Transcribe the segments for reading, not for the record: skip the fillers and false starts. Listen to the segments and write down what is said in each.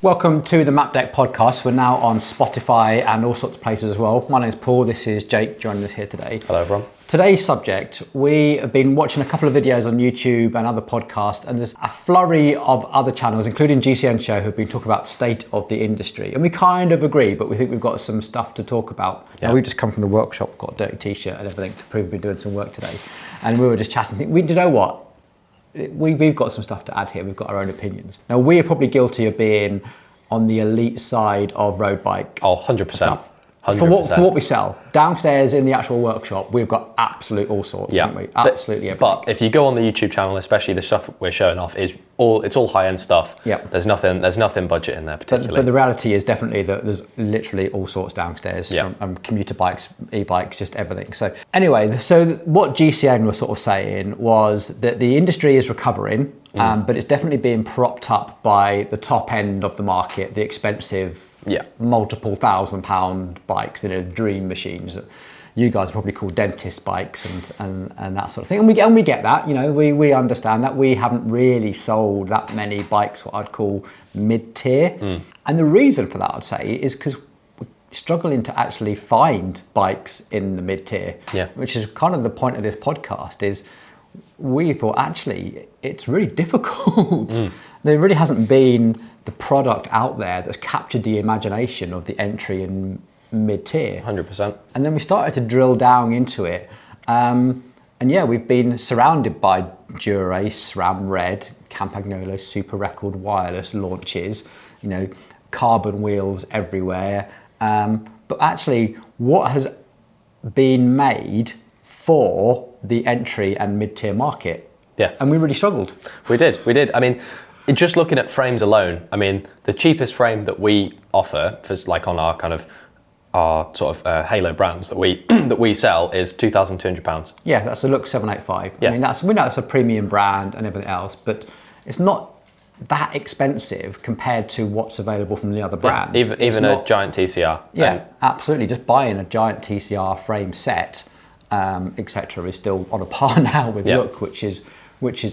Welcome to the Map Deck podcast. We're now on Spotify and all sorts of places as well. My name's Paul, this is Jake joining us here today. Hello everyone. Today's subject, we have been watching a couple of videos on YouTube and other podcasts, and there's a flurry of other channels, including GCN Show, who've been talking about the state of the industry. And we kind of agree, but we think we've got some stuff to talk about. Yeah. Now, we've just come from the workshop, got a dirty t-shirt and everything to prove we've been doing some work today. And we were just chatting. Do you know what? We've got some stuff to add here. We've got our own opinions. Now, we are probably guilty of being on the elite side of road bike. Oh, 100%. Stuff. 100%. For what we sell. Downstairs in the actual workshop, we've got absolute all sorts, haven't we? Absolutely everything. But if you go on the YouTube channel, especially the stuff we're showing off, it's all high-end stuff. Yep. There's nothing budget in there particularly. But the reality is definitely that there's literally all sorts downstairs. Yeah. From commuter bikes, e-bikes, just everything. So anyway, so what GCN was sort of saying was that the industry is recovering, but it's definitely being propped up by the top end of the market, the expensive, multiple £1,000 bikes, the dream machines that you guys probably call dentist bikes and that sort of thing. And we get that, we understand that. We haven't really sold that many bikes, what I'd call mid-tier. And the reason for that, I'd say, is because we're struggling to actually find bikes in the mid-tier, which is kind of the point of this podcast. Is we thought actually it's really difficult. There really hasn't been the product out there that's captured the imagination of the entry in mid-tier. 100%. And then we started to drill down into it. And we've been surrounded by Dura-Ace, SRAM Red, Campagnolo Super Record wireless launches, carbon wheels everywhere. But actually what has been made for the entry and mid-tier market? Yeah. And we really struggled. We did. I mean, just looking at frames alone, I mean, the cheapest frame that we offer for like on our sort of Halo brands that we sell is £2,200. Yeah, that's a Look 785. Yeah. I mean, we know it's a premium brand and everything else, but it's not that expensive compared to what's available from the other brands. Even a giant TCR. Yeah, absolutely. Just buying a giant TCR frame set, etc., is still on a par now with Look, which is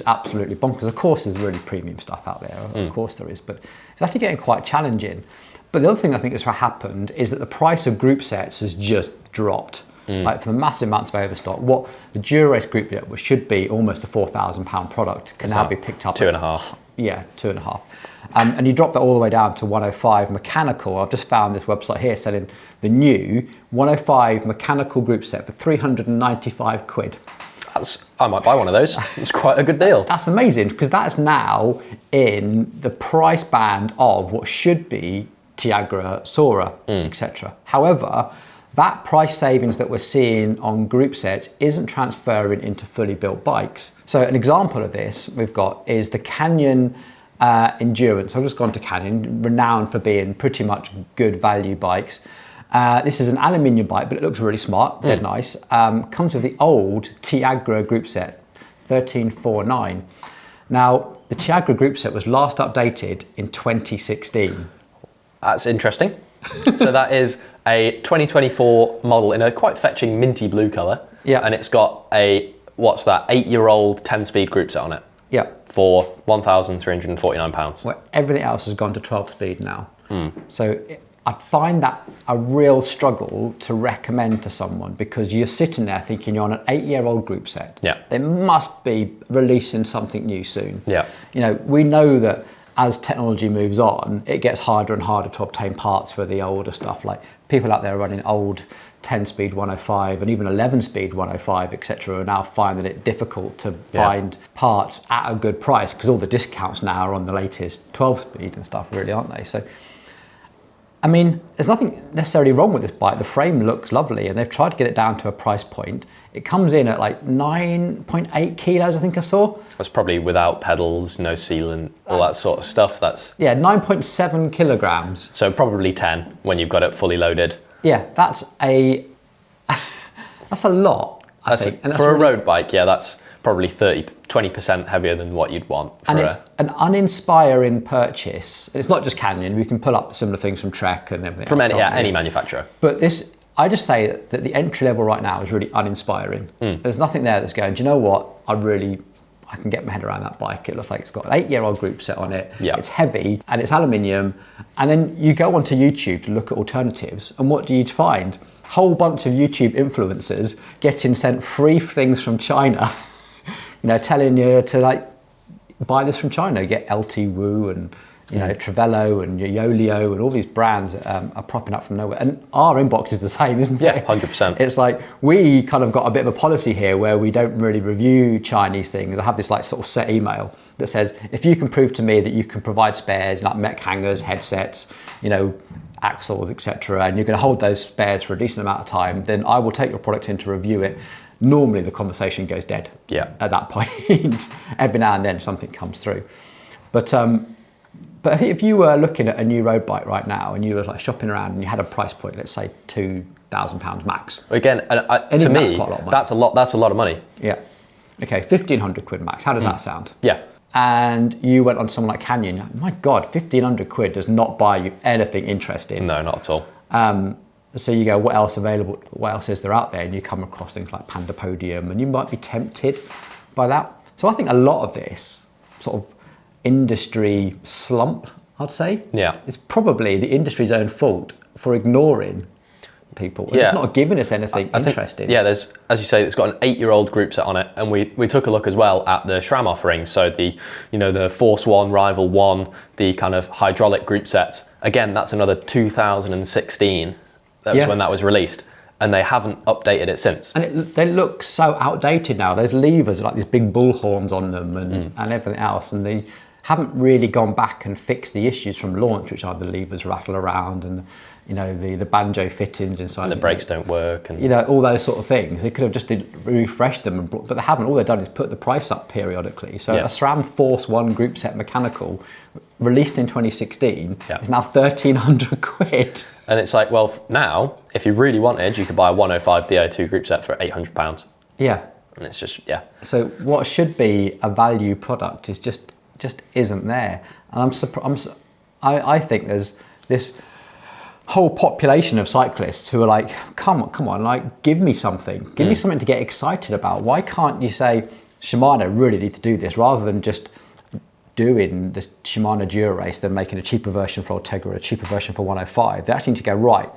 absolutely bonkers. Of course, there's really premium stuff out there. Of course there is, but it's actually getting quite challenging. But the other thing I think that's happened is that the price of group sets has just dropped. Like for the massive amounts of overstock, what the Dura-Ace group set, which should be almost a £4,000 product, can now be picked up 2.5. Yeah, 2.5. And you drop that all the way down to 105 mechanical. I've just found this website here selling the new 105 mechanical group set for 395 quid. I might buy one of those. It's quite a good deal. That's amazing, because that's now in the price band of what should be Tiagra, Sora, etc. However, that price savings that we're seeing on group sets isn't transferring into fully built bikes. So an example of this we've got is the Canyon Endurance. I've just gone to Canyon, renowned for being pretty much good value bikes. This is an aluminium bike, but it looks really smart, dead nice. Comes with the old Tiagra group set, 1349. Now, the Tiagra group set was last updated in 2016. That's interesting. So that is a 2024 model in a quite fetching minty blue colour. Yeah. And it's got a, 8-year-old 10-speed group set on it. Yeah. For £1,349. Where everything else has gone to 12 speed now. So I find that a real struggle to recommend to someone, because you're sitting there thinking you're on an 8-year-old group set. Yeah. They must be releasing something new soon. Yeah. We know that as technology moves on, it gets harder and harder to obtain parts for the older stuff. Like people out there running old 10-speed 105 and even 11-speed 105, etc., are now finding it difficult to find parts at a good price, because all the discounts now are on the latest 12-speed and stuff, really, aren't they? So, I mean, there's nothing necessarily wrong with this bike. The frame looks lovely, and they've tried to get it down to a price point. It comes in at like 9.8 kilos, I think I saw. That's probably without pedals, no sealant, all that sort of stuff. 9.7 kilograms. So probably 10 when you've got it fully loaded. Yeah, that's a lot, I think. And for a road bike, that's probably 20% heavier than what you'd want. And it's an uninspiring purchase. It's not just Canyon. We can pull up similar things from Trek and everything. From any manufacturer. But this, I just say that the entry level right now is really uninspiring. There's nothing there that's going, do you know what? I I can get my head around that bike. It looks like it's got an 8-year-old group set on it. Yeah. It's heavy and it's aluminium. And then you go onto YouTube to look at alternatives. And what do you find? Whole bunch of YouTube influencers getting sent free things from China, telling you to like buy this from China. You get LT Wu and Trevello and Yolio and all these brands that are propping up from nowhere. And our inbox is the same, isn't it? Yeah, 100%. It's like we kind of got a bit of a policy here where we don't really review Chinese things. I have this like sort of set email that says, if you can prove to me that you can provide spares like mech hangers, headsets, axles, etc., and you're going to hold those spares for a decent amount of time, then I will take your product in to review it. Normally the conversation goes dead at that point. Every now and then something comes through. But I think if you were looking at a new road bike right now and you were like shopping around and you had a price point, let's say £2,000 max. Again, to me, that's quite a lot of money. That's a lot of money. Yeah. Okay, 1,500 quid max. How does that sound? Yeah. And you went on someone like Canyon. My God, 1,500 quid does not buy you anything interesting. No, not at all. So you go, what else available? What else is there out there? And you come across things like Panda Podium, and you might be tempted by that. So I think a lot of this sort of industry slump, I'd say, it's probably the industry's own fault for ignoring people. It's not giving us anything interesting. There's, as you say, it's got an 8-year-old group set on it, and we took a look as well at the SRAM offerings. So the the Force One, Rival One, the kind of hydraulic group sets. Again, that's another 2016. That was when that was released, and they haven't updated it since. And they look so outdated now. Those levers are like these big bull horns on them and everything else, and they haven't really gone back and fixed the issues from launch, which are the levers rattle around and the banjo fittings inside. And the brakes don't work, and all those sort of things. They could have just refreshed them, but they haven't. All they've done is put the price up periodically. So a SRAM Force One group set mechanical, released in 2016, is now 1,300 quid. And it's like, well, now if you really wanted, you could buy a 105 DO2 group set for £800. Yeah. And it's just So what should be a value product is just isn't there. And I think there's this whole population of cyclists who are like, come on, like give me something to get excited about. Why can't you say Shimano really need to do this rather than just doing the Shimano Dura race, then making a cheaper version for Ultegra, a cheaper version for 105? They actually need to go, right,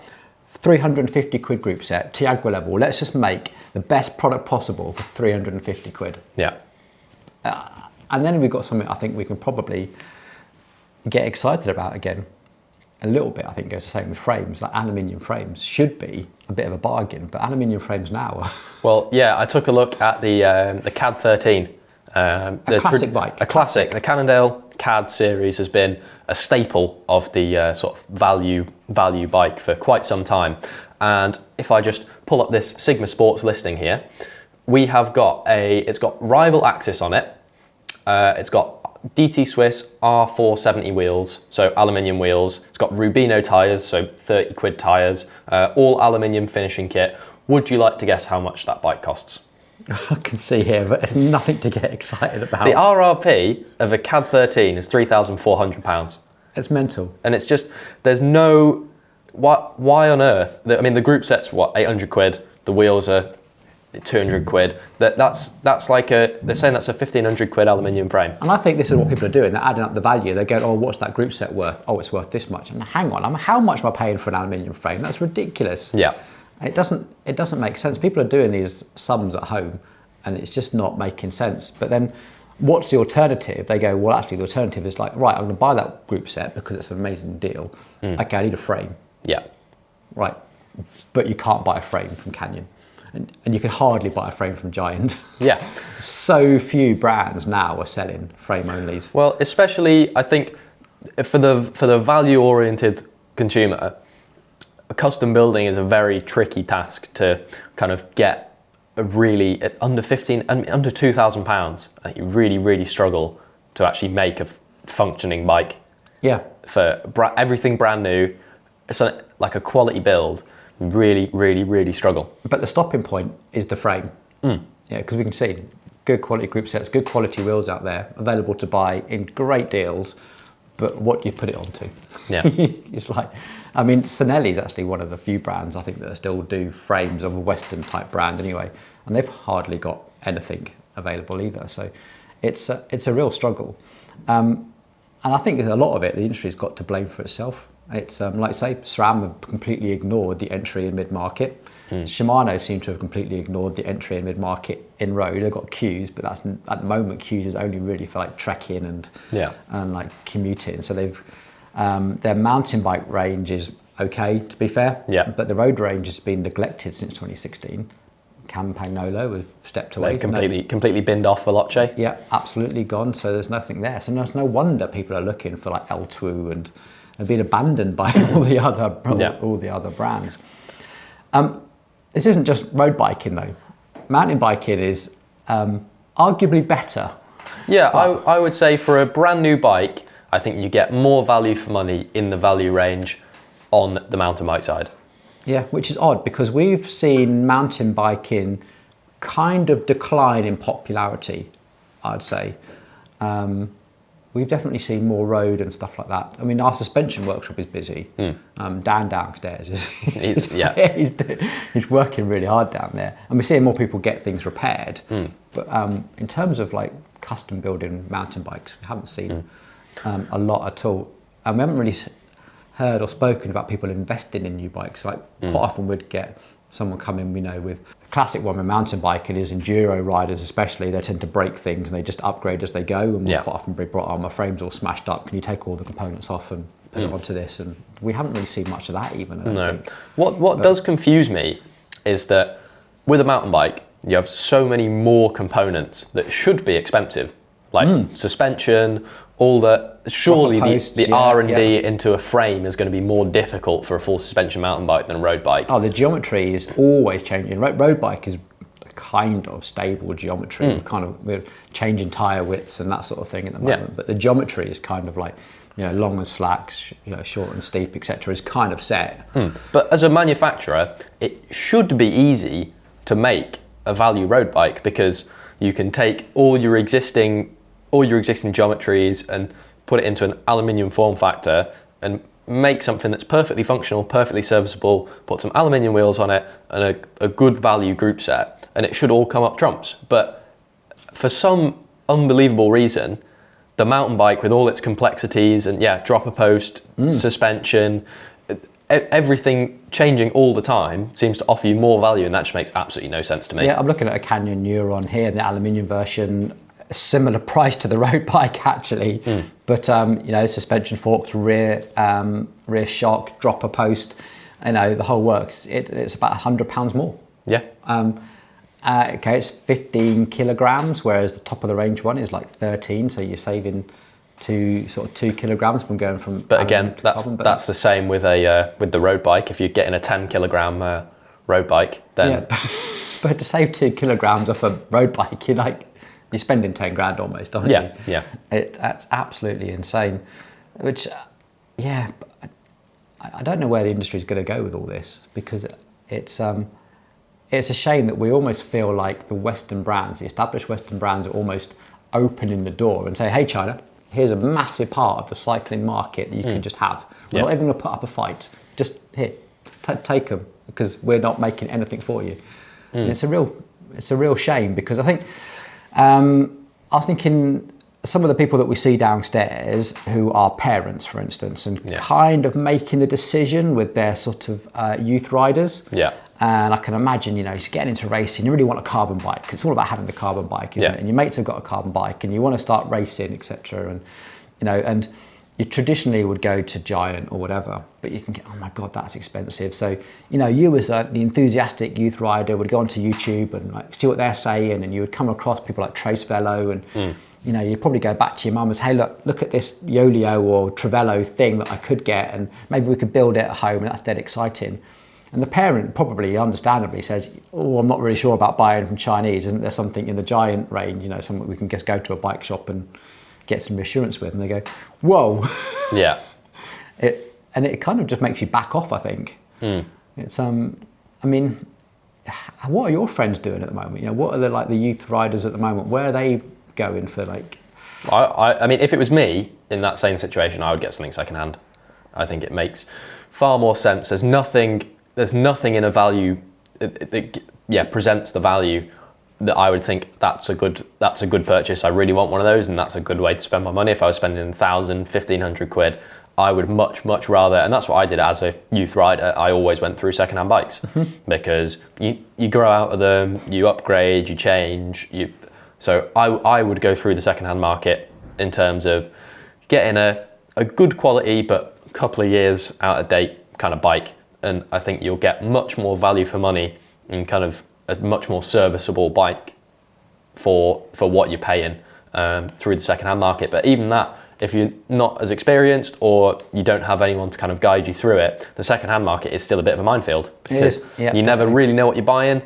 350 quid group set, Tiagra level, let's just make the best product possible for 350 quid. Yeah. And then we've got something I think we can probably get excited about again. A little bit, I think, goes the same with frames. Like aluminium frames should be a bit of a bargain, but aluminium frames now. Well, I took a look at the CAD 13. A classic bike. A classic. The Cannondale CAD series has been a staple of the sort of value bike for quite some time. And if I just pull up this Sigma Sports listing here, we have got it's got Rival Axis on it. It's got DT Swiss R470 wheels, so aluminium wheels. It's got Rubino tyres, so 30 quid tyres, all aluminium finishing kit. Would you like to guess how much that bike costs? I can see here, but it's nothing to get excited about. The RRP of a CAD 13 is £3,400. It's mental. And it's just, there's no, why on earth? I mean, the group set's 800 quid, the wheels are 200 quid. That's like they're saying that's a 1,500 quid aluminium frame. And I think this is what people are doing. They're adding up the value. They're going, oh, what's that group set worth? Oh, it's worth this much. And hang on, how much am I paying for an aluminium frame? That's ridiculous. Yeah. It doesn't make sense. People are doing these sums at home and it's just not making sense. But then what's the alternative? They go, well, actually the alternative is like, right, I'm going to buy that group set because it's an amazing deal. Okay, I need a frame. Yeah. Right. But you can't buy a frame from Canyon. And you can hardly buy a frame from Giant. Yeah. So few brands now are selling frame onlys. Well, especially I think for the value-oriented consumer, a custom building is a very tricky task to kind of get a really under £2,000. I think you really struggle to actually make a functioning bike. Yeah. For everything brand new, it's like a quality build. Really struggle. But the stopping point is the frame. Yeah, because we can see good quality group sets, good quality wheels out there, available to buy in great deals. But what do you put it onto? Yeah, it's like, I mean, Sinelli is actually one of the few brands I think that still do frames of a Western type brand anyway, and they've hardly got anything available either. So it's a real struggle. And I think a lot of it, the industry's got to blame for itself. It's like I say, SRAM have completely ignored the entry and mid-market. Shimano seem to have completely ignored the entry and mid-market in road. They've got queues, but that's at the moment queues is only really for like trekking and like commuting. So they've their mountain bike range is okay, to be fair. Yeah. But the road range has been neglected since 2016. Campagnolo have stepped away. They've completely binned off Veloce. Yeah, absolutely gone. So there's nothing there. So there's no wonder people are looking for like L2 and have been abandoned by all the other brands. This isn't just road biking though. Mountain biking is arguably better. Yeah, I would say for a brand new bike, I think you get more value for money in the value range on the mountain bike side. Yeah, which is odd because we've seen mountain biking kind of decline in popularity, I'd say. We've definitely seen more road and stuff like that. I mean, our suspension workshop is busy. Dan downstairs he's working really hard down there, and we're seeing more people get things repaired. But in terms of like custom building mountain bikes, we haven't seen a lot at all. And we haven't really heard or spoken about people investing in new bikes. Like quite often we'd get someone come in, with a classic one with mountain biking is enduro riders especially, they tend to break things and they just upgrade as they go, and we'll quite often be brought on, my frame's all smashed up, can you take all the components off and put it onto this? And we haven't really seen much of that even. I don't think. What does confuse me is that with a mountain bike, you have so many more components that should be expensive, like suspension, all that. Surely the R&D into a frame is going to be more difficult for a full suspension mountain bike than a road bike. Oh, the geometry is always changing. Road bike is a kind of stable geometry. We're changing tyre widths and that sort of thing at the moment. But the geometry is kind of like, long and slack, short and steep, etc. is kind of set. But as a manufacturer, it should be easy to make a value road bike because you can take all your existing geometries and put it into an aluminium form factor and make something that's perfectly functional, perfectly serviceable, put some aluminium wheels on it and a good value group set, and it should all come up trumps. But for some unbelievable reason, the mountain bike with all its complexities and dropper post, suspension, everything changing all the time seems to offer you more value, and that just makes absolutely no sense to me. Yeah, I'm looking at a Canyon Neuron here, the aluminium version, a similar price to the road bike actually, but suspension forks, rear shock, dropper post, the whole works. It's about £100 more. Yeah. Okay, it's 15 kilograms, whereas the top of the range one is like 13, so you're saving 2 kilograms from going from. But again, that's the same with the road bike. If you're getting a 10 kilogram road bike, then but to save 2 kilograms off a road bike, you're spending 10 grand almost, aren't you? Yeah. That's absolutely insane. Which, I don't know where the industry is going to go with all this, because it's a shame that we almost feel like the Western brands, the established Western brands, are almost opening the door and say, hey China, here's a massive part of the cycling market that you can just have. We're not even going to put up a fight. Just here, take them, because we're not making anything for you. And it's a real shame, because I think I was thinking some of the people that we see downstairs who are parents, for instance, and kind of making the decision with their sort of youth riders. Yeah. And I can imagine, you're getting into racing, you really want a carbon bike, because it's all about having the carbon bike, isn't it? And your mates have got a carbon bike and you want to start racing, etc. And, and you traditionally would go to Giant or whatever, but you can get, oh my God, that's expensive. So, you as the enthusiastic youth rider would go onto YouTube and see what they're saying, and you would come across people like Trace Velo, and you'd probably go back to your mum and say, hey, look at this Yolio or Trevello thing that I could get, and maybe we could build it at home, and that's dead exciting. And the parent probably understandably says, oh, I'm not really sure about buying from Chinese. Isn't there something in the Giant range, something we can just go to a bike shop and get some reassurance with? And they go, whoa. Yeah. It kind of just makes you back off, I think. It's, what are your friends doing at the moment? What are the youth riders at the moment? Where are they going for I mean, if it was me in that same situation, I would get something secondhand. I think it makes far more sense. There's nothing in a value that presents the value that I would think that's a good purchase. I really want one of those, and that's a good way to spend my money. If I was spending 1,000, 1,500 quid, I would much rather, and that's what I did as a youth rider. I always went through secondhand bikes because you grow out of them, you upgrade, you change. So I would go through the secondhand market in terms of getting a good quality but a couple of years out of date kind of bike, and I think you'll get much more value for money and kind of a much more serviceable bike for what you're paying through the secondhand market. But even that, if you're not as experienced or you don't have anyone to kind of guide you through it, the secondhand market is still a bit of a minefield because you never really know what you're buying.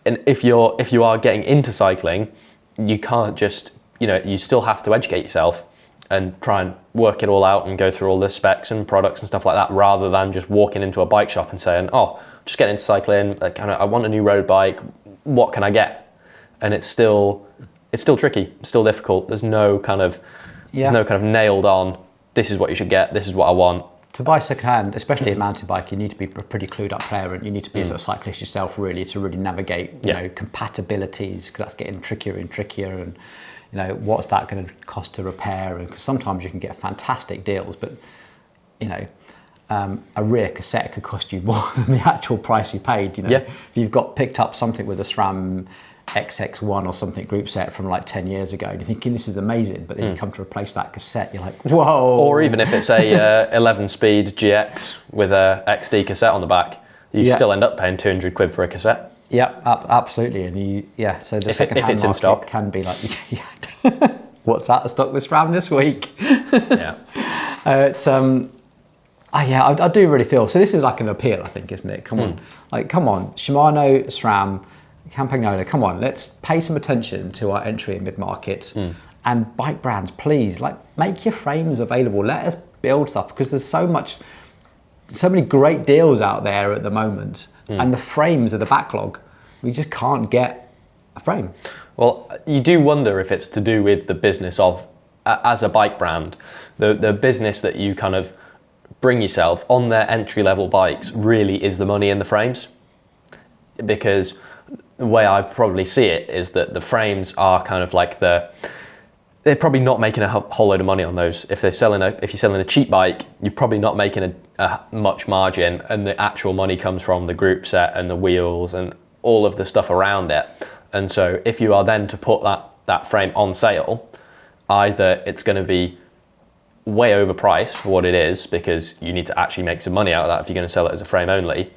And if you are getting into cycling, you can't just, you still have to educate yourself and try and work it all out and go through all the specs and products and stuff like that, rather than just walking into a bike shop and saying, oh, just getting into cycling, I want a new road bike, what can I get? And it's still tricky, it's still difficult. There's no kind of nailed on, this is what you should get, this is what I want. To buy secondhand, especially a mountain bike, you need to be a pretty clued up player, and you need to be a sort of cyclist yourself, really, to really navigate, compatibilities, because that's getting trickier and trickier, and what's that going to cost to repair? And because sometimes you can get fantastic deals, but a rear cassette could cost you more than the actual price you paid. If you've picked up something with a SRAM XX1 or something group set from like 10 years ago, and you're thinking this is amazing, but then you come to replace that cassette, you're like, whoa. Or even if it's a 11-speed GX with a XD cassette on the back, you still end up paying 200 quid for a cassette. Yeah, absolutely. And so the second-hand market stock can be like, what's out of stock with SRAM this week? I do really feel, so this is like an appeal, I think, isn't it? Come on, Shimano, SRAM, Campagnolo, come on, let's pay some attention to our entry and mid-markets. And bike brands, please, make your frames available. Let us build stuff, because there's so many great deals out there at the moment, and the frames are the backlog. We just can't get a frame. Well, you do wonder if it's to do with the business of, as a bike brand, the business that you kind of bring yourself on their entry-level bikes really is the money in the frames. Because the way I probably see it is that the frames are kind of like they're probably not making a whole load of money on those. If you're selling a cheap bike, you're probably not making a much margin, and the actual money comes from the group set and the wheels and all of the stuff around it. And so if you are then to put that frame on sale, either it's going to be way overpriced for what it is, because you need to actually make some money out of that if you're going to sell it as a frame only,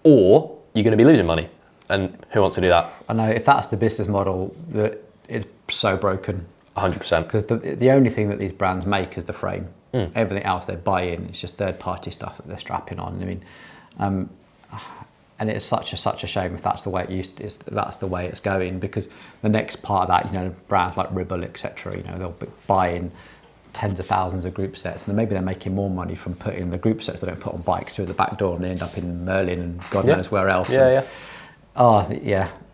or you're going to be losing money. And who wants to do that? I know, if that's the business model, that it's so broken. 100%. Because the only thing that these brands make is the frame. Everything else they buy in, it's just third-party stuff that they're strapping on. I mean, and it's such a shame if that's the way that's the way it's going, because the next part of that, brands like Ribble, etc., they'll be buying tens of thousands of group sets, and then maybe they're making more money from putting the group sets they don't put on bikes through the back door, and they end up in Merlin and God knows where else.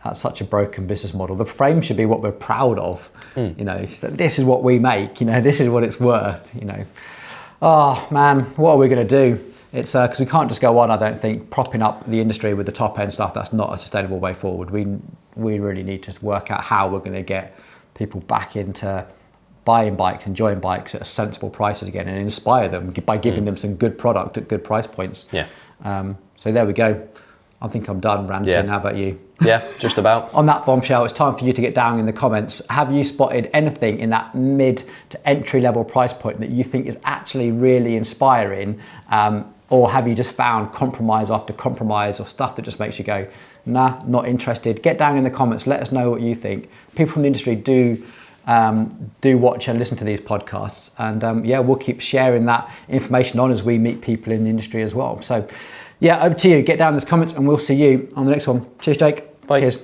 That's such a broken business model. The frame should be what we're proud of. This is what we make. This is what it's worth. Oh man, what are we going to do? It's because we can't just go on, I don't think, propping up the industry with the top end stuff. That's not a sustainable way forward. We really need to work out how we're going to get people back into buying bikes, enjoying bikes at a sensible prices again, and inspire them by giving them some good product at good price points. So there we go. I think I'm done ranting. How about you? Yeah, just about. On that bombshell, it's time for you to get down in the comments. Have you spotted anything in that mid to entry level price point that you think is actually really inspiring? Or have you just found compromise after compromise, or stuff that just makes you go, nah, not interested? Get down in the comments. Let us know what you think. People from the industry do watch and listen to these podcasts, and we'll keep sharing that information on as we meet people in the industry as well. So over to you. Get down in the comments, and we'll see you on the next one. Cheers, Jake. Bye. Cheers.